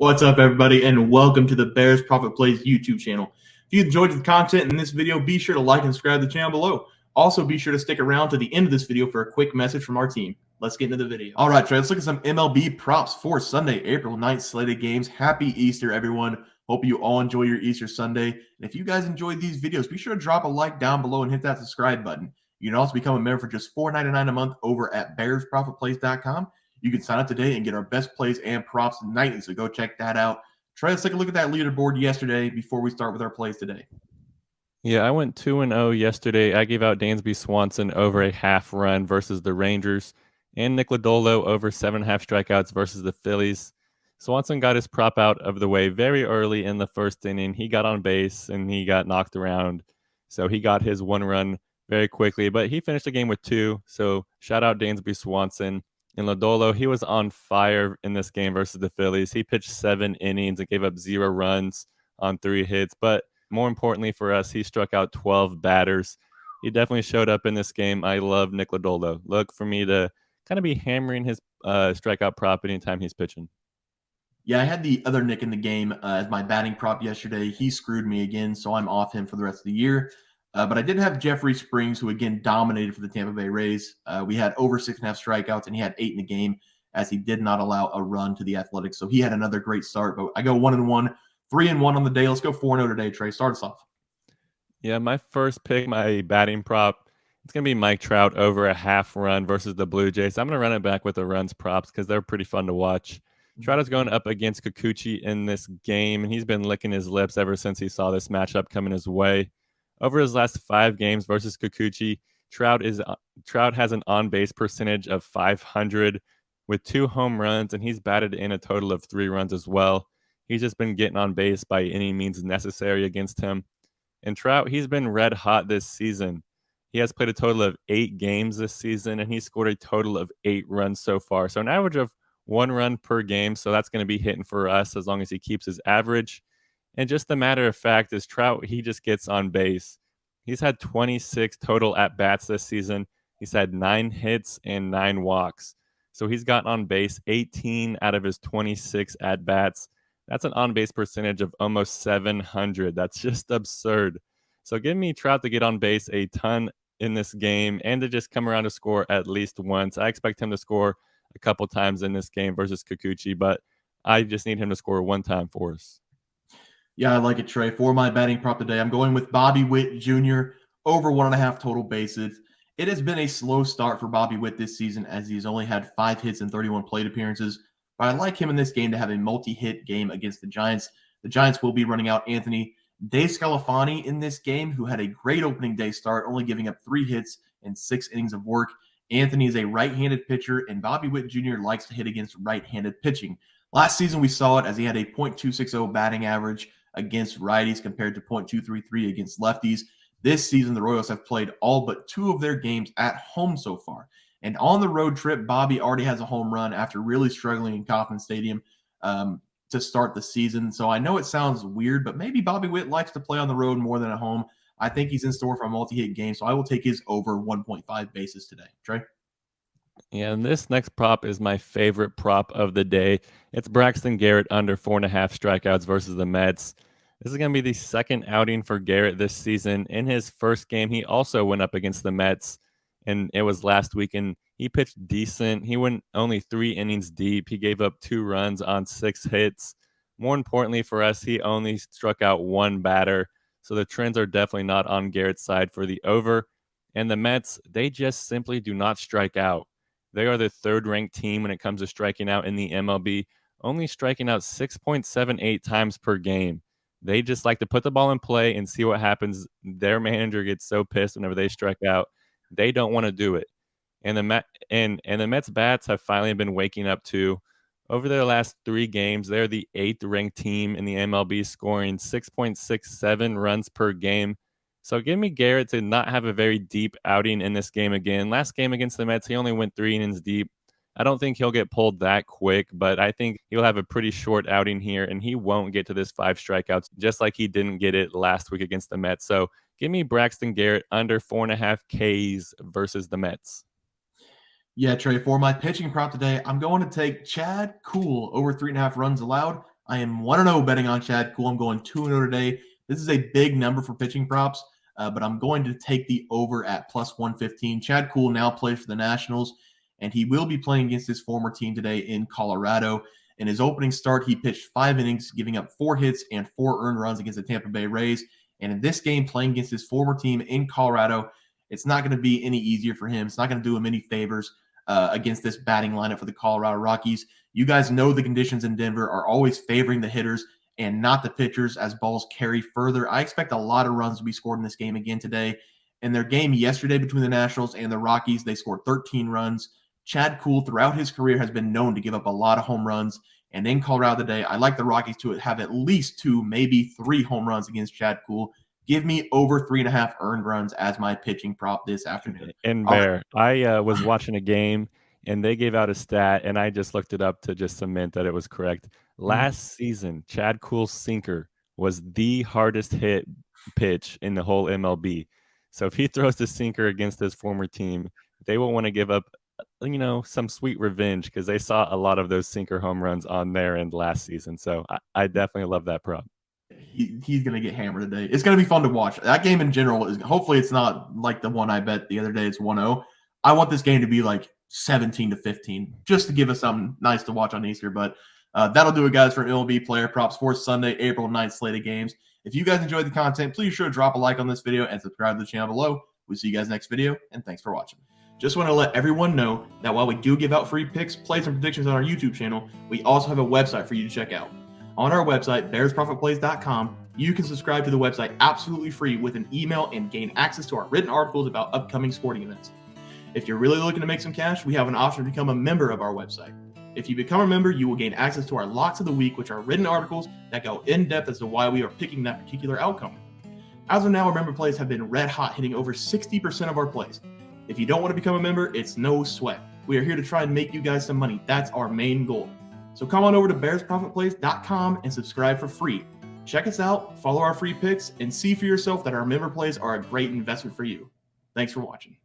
What's up, everybody, and welcome to the Bears Profit Plays YouTube channel. If you enjoyed the content in this video, be sure to like and subscribe to the channel below. Also, be sure to stick around to the end of this video for a quick message from our team. Let's get into the video. All right, Trey, let's look at some MLB props for Sunday, April 9th slated games. Happy Easter, everyone. Hope you all enjoy your Easter Sunday. And if you guys enjoyed these videos, be sure to drop a like down below and hit that subscribe button. You can also become a member for just $4.99 a month over at bearsprofitplays.com. You can sign up today and get our best plays and props nightly, so go check that out. Trey, let's take a look at that leaderboard yesterday before we start with our plays today. Yeah, I went 2-0 yesterday. I gave out Dansby Swanson over a half run versus the Rangers and Nick Lodolo over 7.5 strikeouts versus the Phillies. Swanson got his prop out of the way very early in the first inning. He got on base and he got knocked around. So he got his one run very quickly, but he finished the game with two. So shout out Dansby Swanson. And Lodolo, he was on fire in this game versus the Phillies. He pitched 7 innings and gave up 0 runs on 3 hits. But more importantly for us, he struck out 12 batters. He definitely showed up in this game. I love Nick Lodolo. Look for me to kind of be hammering his strikeout prop anytime he's pitching. Yeah, I had the other Nick in the game as my batting prop yesterday. He screwed me again, so I'm off him for the rest of the year. But I did have Jeffrey Springs, who again dominated for the Tampa Bay Rays. We had over 6.5 strikeouts, and he had 8 in the game, as he did not allow a run to the Athletics. So he had another great start. But I go 1-1, 3-1 on the day. Let's go 4-0 today, Trey. Start us off. Yeah, my first pick, my batting prop, it's going to be Mike Trout over a half run versus the Blue Jays. I'm going to run it back with the runs props because they're pretty fun to watch. Trout is going up against Kikuchi in this game, and he's been licking his lips ever since he saw this matchup coming his way. Over his last 5 games versus Kikuchi, Trout has an on-base percentage of .500 with 2 home runs, and he's batted in a total of 3 runs as well. He's just been getting on base by any means necessary against him. And Trout, he's been red hot this season. He has played a total of 8 games this season, and he scored a total of 8 runs so far. So an average of 1 run per game. So that's going to be hitting for us as long as he keeps his average. And just the matter of fact is Trout, he just gets on base. He's had 26 total at-bats this season. He's had 9 hits and 9 walks. So he's gotten on base 18 out of his 26 at-bats. That's an on-base percentage of almost 700. That's just absurd. So give me Trout to get on base a ton in this game and to just come around to score at least once. I expect him to score a couple times in this game versus Kikuchi, but I just need him to score one time for us. Yeah, I like it, Trey. For my batting prop today, I'm going with Bobby Witt Jr. over 1.5 total bases. It has been a slow start for Bobby Witt this season, as he's only had 5 hits and 31 plate appearances. But I like him in this game to have a multi-hit game against the Giants. The Giants will be running out Anthony DeSclafani in this game, who had a great opening day start, only giving up 3 hits and 6 innings of work. Anthony is a right-handed pitcher, and Bobby Witt Jr. likes to hit against right-handed pitching. Last season, we saw it as he had a .260 batting average against righties compared to .233 against lefties. This season, the Royals have played all but 2 of their games at home so far. And on the road trip, Bobby already has a home run after really struggling in Kauffman Stadium to start the season. So I know it sounds weird, but maybe Bobby Witt likes to play on the road more than at home. I think he's in store for a multi-hit game, so I will take his over 1.5 bases today. Trey? Yeah, and this next prop is my favorite prop of the day. It's Braxton Garret under 4.5 strikeouts versus the Mets. This is going to be the second outing for Garret this season. In his first game, he also went up against the Mets, and it was last week, and he pitched decent. He went only 3 innings deep. He gave up 2 runs on 6 hits. More importantly for us, he only struck out 1 batter. So the trends are definitely not on Garrett's side for the over. And the Mets, they just simply do not strike out. They are the 3rd-ranked team when it comes to striking out in the MLB, only striking out 6.78 times per game. They just like to put the ball in play and see what happens. Their manager gets so pissed whenever they strike out. They don't want to do it. And the Mets bats have finally been waking up too. Over their last 3 games, they're the 8th-ranked team in the MLB, scoring 6.67 runs per game. So give me Garret to not have a very deep outing in this game again. Last game against the Mets, he only went 3 innings deep. I don't think he'll get pulled that quick, but I think he'll have a pretty short outing here, and he won't get to this 5 strikeouts, just like he didn't get it last week against the Mets. So give me Braxton Garret under 4.5 Ks versus the Mets. Yeah, Trey, for my pitching prop today, I'm going to take Chad Kuhl over 3.5 runs allowed. I am 1-0 betting on Chad Kuhl. I'm going 2-0 today. This is a big number for pitching props, but I'm going to take the over at plus 115. Chad Kuhl now plays for the Nationals, and he will be playing against his former team today in Colorado. In his opening start, he pitched 5 innings, giving up 4 hits and 4 earned runs against the Tampa Bay Rays. And in this game, playing against his former team in Colorado, it's not going to be any easier for him. It's not going to do him any favors against this batting lineup for the Colorado Rockies. You guys know the conditions in Denver are always favoring the hitters and not the pitchers as balls carry further. I expect a lot of runs to be scored in this game again today. In their game yesterday between the Nationals and the Rockies, they scored 13 runs. Chad Kuhl, throughout his career, has been known to give up a lot of home runs. And in Colorado today, I like the Rockies to have at least 2, maybe 3 home runs against Chad Kuhl. Give me over 3.5 earned runs as my pitching prop this afternoon. And Bear, I was watching a game, and they gave out a stat, and I just looked it up to just cement that it was correct. Last season, Chad Kuhl's sinker was the hardest hit pitch in the whole MLB. So if he throws the sinker against his former team, they will want to give up, some sweet revenge because they saw a lot of those sinker home runs on their end last season. So I definitely love that prop. He's going to get hammered today. It's going to be fun to watch. That game in general is hopefully it's not like the one I bet the other day. It's 1-0. I want this game to be like 17-15 just to give us something nice to watch on Easter. But that'll do it, guys, for MLB Player Props for Sunday, April 9th slate of games. If you guys enjoyed the content, please sure to drop a like on this video and subscribe to the channel below. We'll see you guys next video, and thanks for watching. Just want to let everyone know that while we do give out free picks, plays, and predictions on our YouTube channel, we also have a website for you to check out. On our website, bearsprofitplays.com, you can subscribe to the website absolutely free with an email and gain access to our written articles about upcoming sporting events. If you're really looking to make some cash, we have an option to become a member of our website. If you become a member, you will gain access to our Locks of the Week, which are written articles that go in depth as to why we are picking that particular outcome. As of now, our member plays have been red hot, hitting over 60% of our plays. If you don't want to become a member, it's no sweat. We are here to try and make you guys some money. That's our main goal. So come on over to bearsprofitplays.com and subscribe for free. Check us out, follow our free picks, and see for yourself that our member plays are a great investment for you. Thanks for watching.